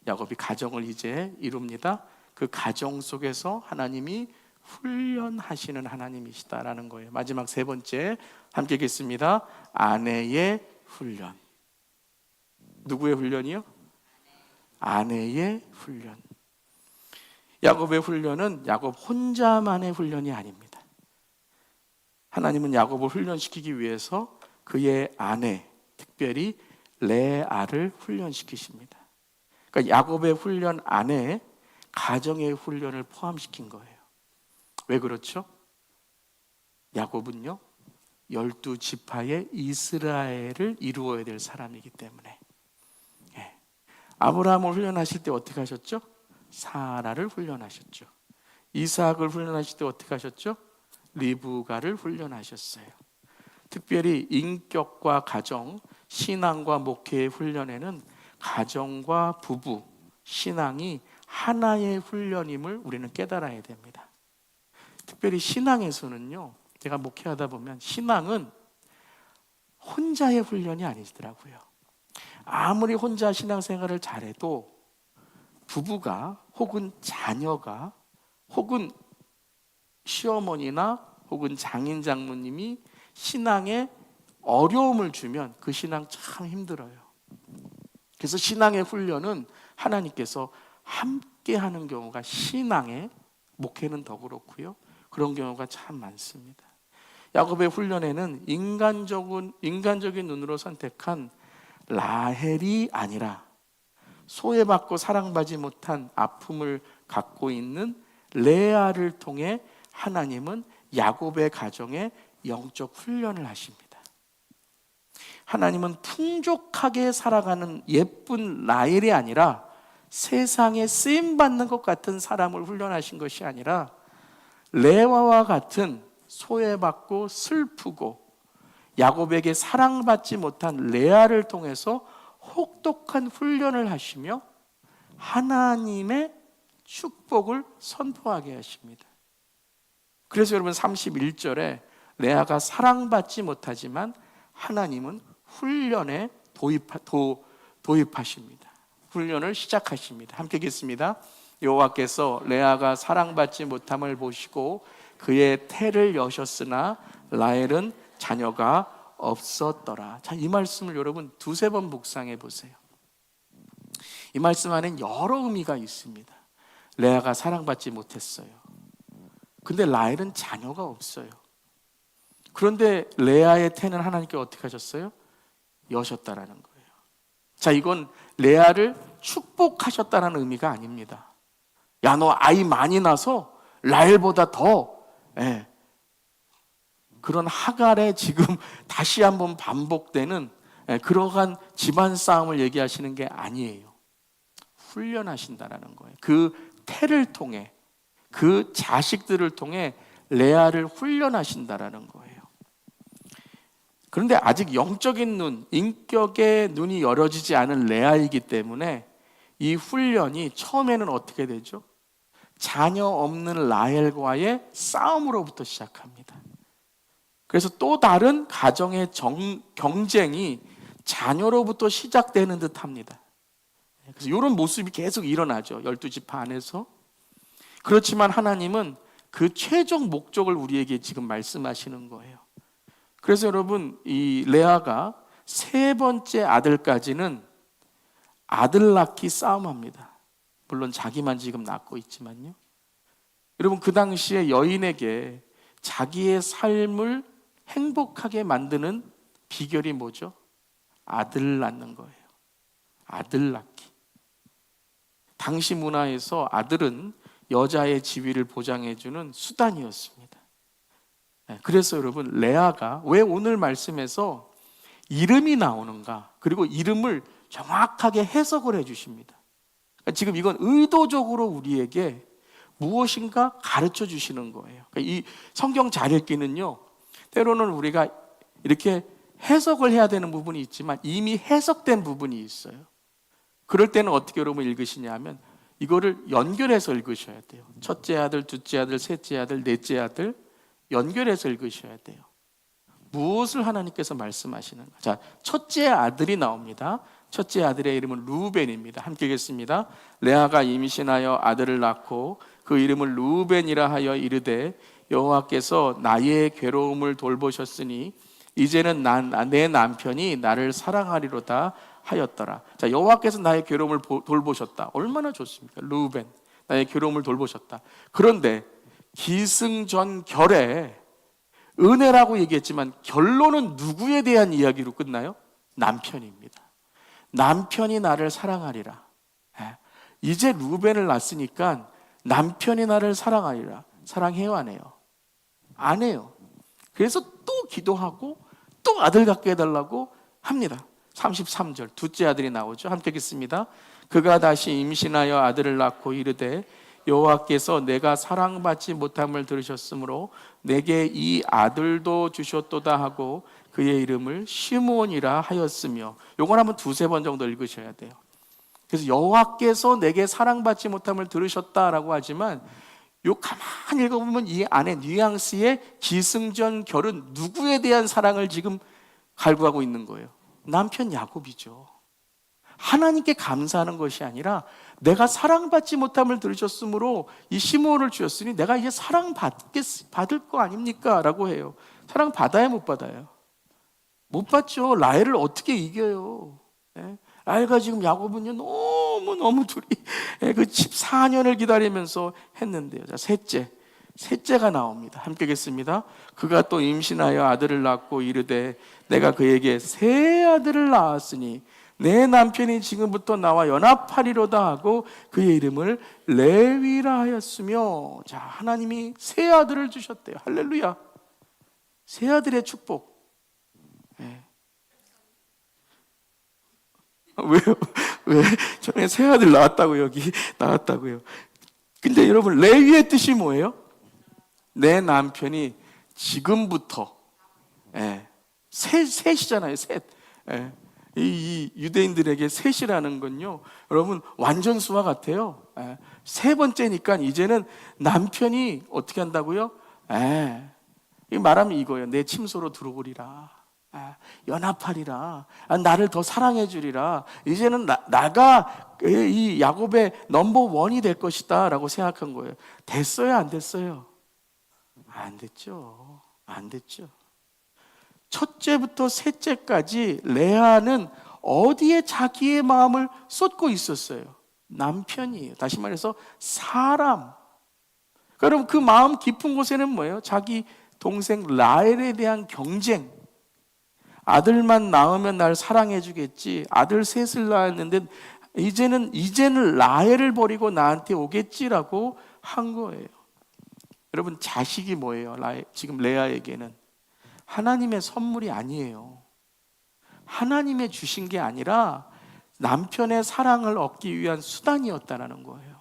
야곱이 가정을 이제 이룹니다. 그 가정 속에서 하나님이 훈련하시는 하나님이시다라는 거예요. 마지막 세 번째 함께 읽겠습니다. 아내의 훈련. 누구의 훈련이요? 아내의 훈련. 야곱의 훈련은 야곱 혼자만의 훈련이 아닙니다. 하나님은 야곱을 훈련시키기 위해서 그의 아내, 특별히 레아를 훈련시키십니다. 그러니까 야곱의 훈련 안에 가정의 훈련을 포함시킨 거예요. 왜 그렇죠? 야곱은요, 12지파의 이스라엘을 이루어야 될 사람이기 때문에. 아브라함을 훈련하실 때 어떻게 하셨죠? 사라를 훈련하셨죠. 이삭을 훈련하실 때 어떻게 하셨죠? 리브가를 훈련하셨어요. 특별히 인격과 가정, 신앙과 목회의 훈련에는 가정과 부부, 신앙이 하나의 훈련임을 우리는 깨달아야 됩니다. 특별히 신앙에서는요, 제가 목회하다 보면 신앙은 혼자의 훈련이 아니더라고요. 아무리 혼자 신앙생활을 잘해도 부부가 혹은 자녀가 혹은 시어머니나 혹은 장인 장모님이 신앙에 어려움을 주면 그 신앙 참 힘들어요. 그래서 신앙의 훈련은 하나님께서 함께 하는 경우가, 신앙의 목회는 더 그렇고요, 그런 경우가 참 많습니다. 야곱의 훈련에는 인간적인 눈으로 선택한 라헬이 아니라 소외받고 사랑받지 못한 아픔을 갖고 있는 레아를 통해 하나님은 야곱의 가정에 영적 훈련을 하십니다. 하나님은 풍족하게 살아가는 예쁜 라헬이 아니라 세상에 쓰임받는 것 같은 사람을 훈련하신 것이 아니라 레아와 같은 소외받고 슬프고 야곱에게 사랑받지 못한 레아를 통해서 혹독한 훈련을 하시며 하나님의 축복을 선포하게 하십니다. 그래서 여러분 31절에 레아가 사랑받지 못하지만 하나님은 훈련에 도입하십니다. 훈련을 시작하십니다. 함께 읽겠습니다. 여호와께서 레아가 사랑받지 못함을 보시고 그의 태를 여셨으나 라헬은 자녀가 없었더라. 자, 이 말씀을 여러분 두세 번 묵상해 보세요. 이 말씀 안에는 여러 의미가 있습니다. 레아가 사랑받지 못했어요. 근데 라헬은 자녀가 없어요. 그런데 레아의 태는 하나님께 어떻게 하셨어요? 여셨다라는 거예요. 자, 이건 레아를 축복하셨다는 의미가 아닙니다. 야, 너 아이 많이 나서 라헬보다 더 그런 하갈의 지금 다시 한번 반복되는 그러한 집안 싸움을 얘기하시는 게 아니에요. 훈련하신다라는 거예요. 그 태를 통해, 그 자식들을 통해 레아를 훈련하신다라는 거예요. 그런데 아직 영적인 눈, 인격의 눈이 열어지지 않은 레아이기 때문에 이 훈련이 처음에는 어떻게 되죠? 자녀 없는 라헬과의 싸움으로부터 시작합니다. 그래서 또 다른 가정의 경쟁이 자녀로부터 시작되는 듯 합니다. 그래서 이런 모습이 계속 일어나죠. 12지파 안에서. 그렇지만 하나님은 그 최종 목적을 우리에게 지금 말씀하시는 거예요. 그래서 여러분, 이 레아가 세 번째 아들까지는 아들 낳기 싸움합니다. 물론 자기만 지금 낳고 있지만요. 여러분, 그 당시에 여인에게 자기의 삶을 행복하게 만드는 비결이 뭐죠? 아들 낳는 거예요. 아들 낳기. 당시 문화에서 아들은 여자의 지위를 보장해주는 수단이었습니다. 그래서 여러분, 레아가 왜 오늘 말씀에서 이름이 나오는가? 그리고 이름을 정확하게 해석을 해주십니다. 지금 이건 의도적으로 우리에게 무엇인가 가르쳐 주시는 거예요. 이 성경 잘 읽기는요, 때로는 우리가 이렇게 해석을 해야 되는 부분이 있지만 이미 해석된 부분이 있어요. 그럴 때는 어떻게 여러분 읽으시냐 하면 이거를 연결해서 읽으셔야 돼요. 첫째 아들, 둘째 아들, 셋째 아들, 넷째 아들 연결해서 읽으셔야 돼요. 무엇을 하나님께서 말씀하시는가? 자, 첫째 아들이 나옵니다. 첫째 아들의 이름은 루벤입니다. 함께 읽겠습니다. 레아가 임신하여 아들을 낳고 그 이름을 루벤이라 하여 이르되 여호와께서 나의 괴로움을 돌보셨으니 이제는 내 남편이 나를 사랑하리로다 하였더라. 자, 여호와께서 나의 괴로움을 돌보셨다. 얼마나 좋습니까? 루벤, 나의 괴로움을 돌보셨다. 그런데 기승전결에 은혜라고 얘기했지만 결론은 누구에 대한 이야기로 끝나요? 남편입니다. 남편이 나를 사랑하리라. 이제 루벤을 낳았으니까 남편이 나를 사랑하리라. 사랑해요, 안 해요? 안 해요. 그래서 또 기도하고 또 아들 갖게 해달라고 합니다. 33절 둘째 아들이 나오죠. 함께 읽겠습니다. 그가 다시 임신하여 아들을 낳고 이르되 여호와께서 내가 사랑받지 못함을 들으셨으므로 내게 이 아들도 주셨도다 하고 그의 이름을 시므온이라 하였으며, 요건 한번 두세 번 정도 읽으셔야 돼요. 그래서 여호와께서 내게 사랑받지 못함을 들으셨다라고 하지만 요 가만히 읽어보면 이 안에 뉘앙스의 기승전결은 누구에 대한 사랑을 지금 갈구하고 있는 거예요? 남편 야곱이죠. 하나님께 감사하는 것이 아니라 내가 사랑받지 못함을 들으셨으므로 이 시므온을 주셨으니 내가 이제 사랑받을 거 아닙니까? 라고 해요. 사랑받아야 못 받아요? 못 받죠. 라헬을 어떻게 이겨요? 라헬과 지금 야곱은요 너무 둘이 그 14년을 기다리면서 했는데요. 자, 셋째가 나옵니다. 함께 읽겠습니다. 그가 또 임신하여 아들을 낳고 이르되 내가 그에게 세 아들을 낳았으니 내 남편이 지금부터 나와 연합하리로다 하고 그의 이름을 레위라 하였으며, 자, 하나님이 세 아들을 주셨대요. 할렐루야. 세 아들의 축복. 왜요? 왜? 저는 세 아들 낳았다고 여기 나왔다고요. 근데 여러분, 레위의 뜻이 뭐예요? 내 남편이 지금부터 셋이잖아요. 셋. 이 유대인들에게 셋이라는 건요, 여러분 완전수와 같아요. 세 번째니까 이제는 남편이 어떻게 한다고요? 이 말하면 이거예요. 내 침소로 들어오리라. 연합하리라. 나를 더 사랑해 주리라. 이제는 나가 이 야곱의 넘버 원이 될 것이다 라고 생각한 거예요. 됐어요, 안 됐어요? 안 됐죠. 안 됐죠. 첫째부터 셋째까지 레아는 어디에 자기의 마음을 쏟고 있었어요? 남편이에요. 다시 말해서 사람. 그럼 그 마음 깊은 곳에는 뭐예요? 자기 동생 라헬에 대한 경쟁. 아들만 낳으면 날 사랑해 주겠지. 아들 셋을 낳았는데 이제는 라헬을 버리고 나한테 오겠지라고 한 거예요. 여러분, 자식이 뭐예요? 지금 레아에게는 하나님의 선물이 아니에요. 하나님의 주신 게 아니라 남편의 사랑을 얻기 위한 수단이었다는 거예요.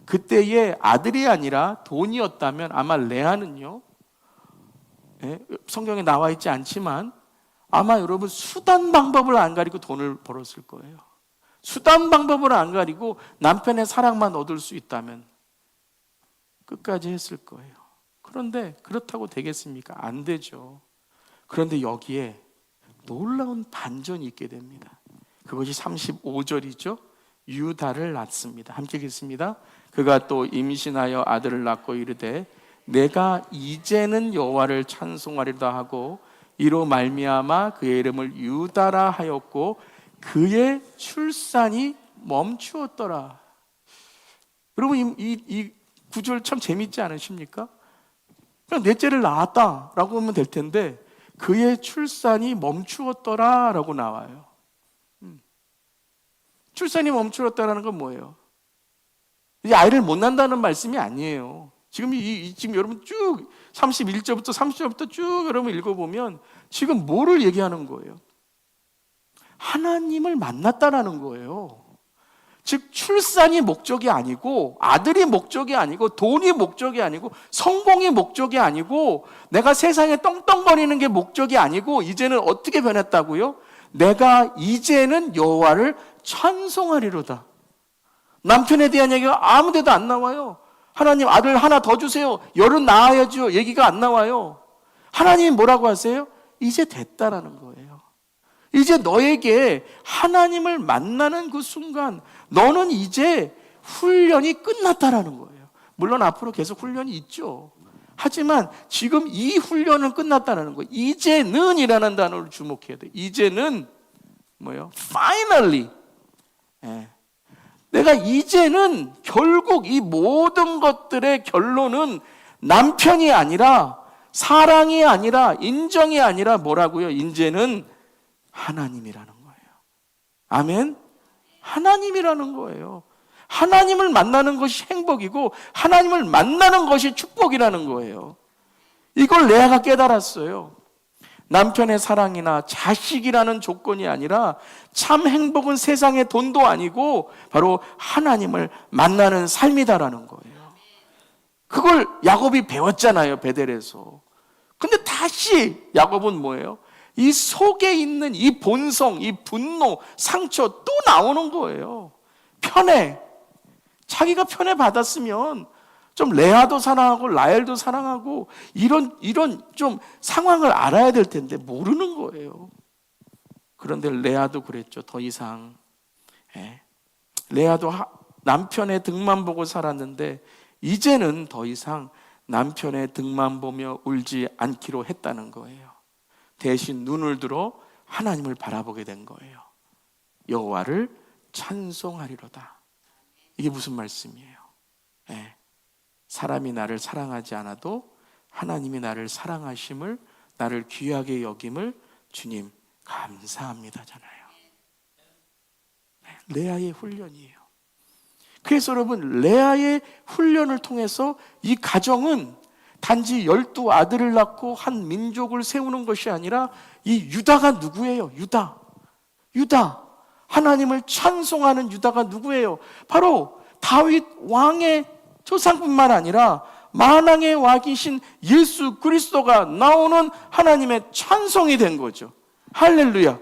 그때의 아들이 아니라 돈이었다면 아마 레아는요, 성경에 나와 있지 않지만 아마 여러분 수단 방법을 안 가리고 돈을 벌었을 거예요. 수단 방법을 안 가리고 남편의 사랑만 얻을 수 있다면 끝까지 했을 거예요. 그런데 그렇다고 되겠습니까? 안 되죠. 그런데 여기에 놀라운 반전이 있게 됩니다. 그것이 35절이죠. 유다를 낳습니다. 함께 읽겠습니다. 그가 또 임신하여 아들을 낳고 이르되 내가 이제는 여호와를 찬송하리라 하고 이로 말미암아 그의 이름을 유다라 하였고 그의 출산이 멈추었더라. 여러분, 이 구절 참 재밌지 않으십니까? 그냥 넷째를 낳았다라고 하면 될 텐데 그의 출산이 멈추었더라라고 나와요. 출산이 멈추었다라는 건 뭐예요? 이제 아이를 못 낳는다는 말씀이 아니에요. 지금 여러분 쭉 31절부터 30절부터 쭉 여러분 읽어보면 지금 뭐를 얘기하는 거예요? 하나님을 만났다라는 거예요. 즉 출산이 목적이 아니고 아들이 목적이 아니고 돈이 목적이 아니고 성공이 목적이 아니고 내가 세상에 떵떵거리는 게 목적이 아니고 이제는 어떻게 변했다고요? 내가 이제는 여호와를 찬송하리로다. 남편에 대한 얘기가 아무 데도 안 나와요. 하나님 아들 하나 더 주세요. 열은 낳아야죠. 얘기가 안 나와요. 하나님이 뭐라고 하세요? 이제 됐다라는 거예요. 이제 너에게 하나님을 만나는 그 순간 너는 이제 훈련이 끝났다라는 거예요. 물론 앞으로 계속 훈련이 있죠. 하지만 지금 이 훈련은 끝났다는 거예요. 이제는 이라는 단어를 주목해야 돼요. 이제는 뭐예요? Finally. 내가 이제는 결국 이 모든 것들의 결론은 남편이 아니라 사랑이 아니라 인정이 아니라 뭐라고요? 이제는 하나님이라는 거예요. 아멘? 하나님이라는 거예요. 하나님을 만나는 것이 행복이고 하나님을 만나는 것이 축복이라는 거예요. 이걸 레아가 깨달았어요. 남편의 사랑이나 자식이라는 조건이 아니라 참 행복은 세상의 돈도 아니고 바로 하나님을 만나는 삶이다라는 거예요. 그걸 야곱이 배웠잖아요, 베델에서. 근데 다시 야곱은 뭐예요? 이 속에 있는 이 본성, 이 분노, 상처 또 나오는 거예요. 편해. 자기가 편해 받았으면 좀 레아도 사랑하고 라헬도 사랑하고 이런 좀 상황을 알아야 될 텐데 모르는 거예요. 그런데 레아도 그랬죠. 더 이상. 레아도 남편의 등만 보고 살았는데 이제는 더 이상 남편의 등만 보며 울지 않기로 했다는 거예요. 대신 눈을 들어 하나님을 바라보게 된 거예요. 여호와를 찬송하리로다. 이게 무슨 말씀이에요? 사람이 나를 사랑하지 않아도 하나님이 나를 사랑하심을, 나를 귀하게 여김을 주님 감사합니다잖아요. 레아의 훈련이에요. 그래서 여러분, 레아의 훈련을 통해서 이 가정은 단지 12아들을 낳고 한 민족을 세우는 것이 아니라 이 유다가 누구예요? 유다. 하나님을 찬송하는 유다가 누구예요? 바로 다윗 왕의 조상뿐만 아니라 만왕의 왕이신 예수 그리스도가 나오는 하나님의 찬송이 된 거죠. 할렐루야.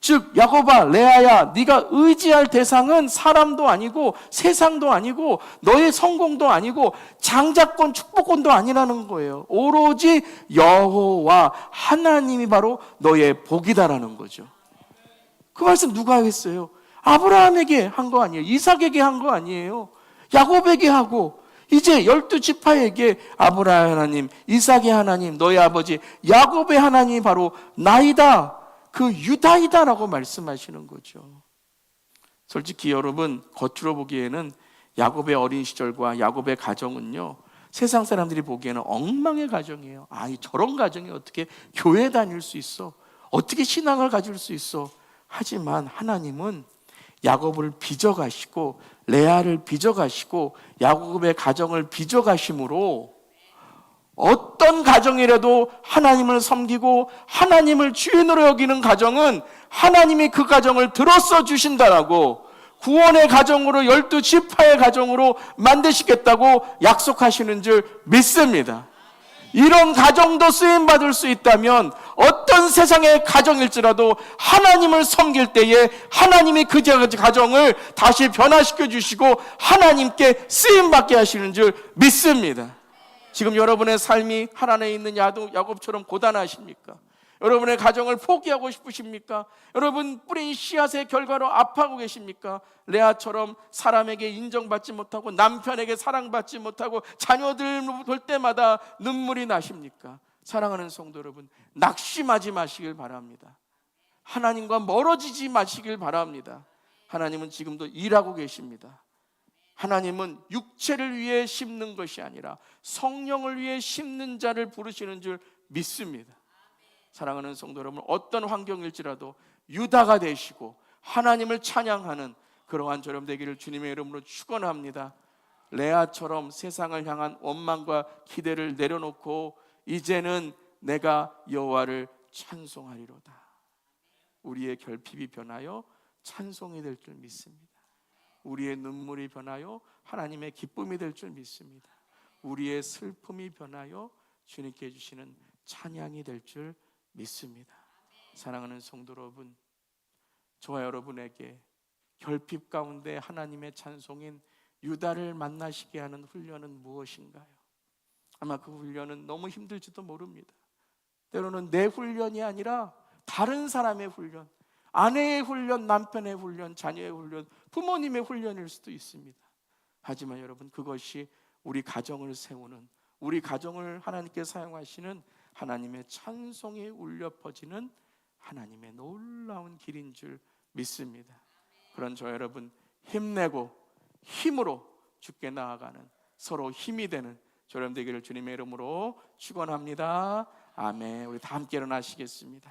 즉 야곱아, 레아야, 네가 의지할 대상은 사람도 아니고 세상도 아니고 너의 성공도 아니고 장자권, 축복권도 아니라는 거예요. 오로지 여호와 하나님이 바로 너의 복이다라는 거죠. 그 말씀 누가 했어요? 아브라함에게 한 거 아니에요. 이삭에게 한 거 아니에요. 야곱에게 하고 이제 12지파에게 아브라함의 하나님, 이삭의 하나님, 너의 아버지 야곱의 하나님이 바로 나이다, 그 유다이다라고 말씀하시는 거죠. 솔직히 여러분, 겉으로 보기에는 야곱의 어린 시절과 야곱의 가정은요, 세상 사람들이 보기에는 엉망의 가정이에요. 저런 가정이 어떻게 교회 다닐 수 있어? 어떻게 신앙을 가질 수 있어? 하지만 하나님은 야곱을 빚어가시고 레아를 빚어가시고 야곱의 가정을 빚어가심으로 어떤 가정이라도 하나님을 섬기고 하나님을 주인으로 여기는 가정은 하나님이 그 가정을 들어서 주신다라고, 구원의 가정으로 12지파의 가정으로 만드시겠다고 약속하시는 줄 믿습니다. 이런 가정도 쓰임받을 수 있다면 어떤 세상의 가정일지라도 하나님을 섬길 때에 하나님이 그 가정을 다시 변화시켜 주시고 하나님께 쓰임받게 하시는 줄 믿습니다. 지금 여러분의 삶이 하나님에 있는 야곱처럼 고단하십니까? 여러분의 가정을 포기하고 싶으십니까? 여러분 뿌린 씨앗의 결과로 아파하고 계십니까? 레아처럼 사람에게 인정받지 못하고 남편에게 사랑받지 못하고 자녀들 볼 때마다 눈물이 나십니까? 사랑하는 성도 여러분, 낙심하지 마시길 바랍니다. 하나님과 멀어지지 마시길 바랍니다. 하나님은 지금도 일하고 계십니다. 하나님은 육체를 위해 심는 것이 아니라 성령을 위해 심는 자를 부르시는 줄 믿습니다. 사랑하는 성도 여러분, 어떤 환경일지라도 유다가 되시고 하나님을 찬양하는 그러한 저렴 되기를 주님의 이름으로 축원합니다. 레아처럼 세상을 향한 원망과 기대를 내려놓고 이제는 내가 여호와를 찬송하리로다. 우리의 결핍이 변하여 찬송이 될 줄 믿습니다. 우리의 눈물이 변하여 하나님의 기쁨이 될 줄 믿습니다. 우리의 슬픔이 변하여 주님께 주시는 찬양이 될 줄 믿습니다. 사랑하는 성도 여러분, 저와 여러분에게 결핍 가운데 하나님의 찬송인 유다를 만나시게 하는 훈련은 무엇인가요? 아마 그 훈련은 너무 힘들지도 모릅니다. 때로는 내 훈련이 아니라 다른 사람의 훈련, 아내의 훈련, 남편의 훈련, 자녀의 훈련, 부모님의 훈련일 수도 있습니다. 하지만 여러분, 그것이 우리 가정을 세우는, 우리 가정을 하나님께 사용하시는 하나님의 찬송이 울려 퍼지는 하나님의 놀라운 길인 줄 믿습니다. 그런 저 여러분, 힘내고 힘으로 주께 나아가는, 서로 힘이 되는 저 여러분 되기를 주님의 이름으로 축원합니다. 아멘. 우리 다 함께 일어나시겠습니다.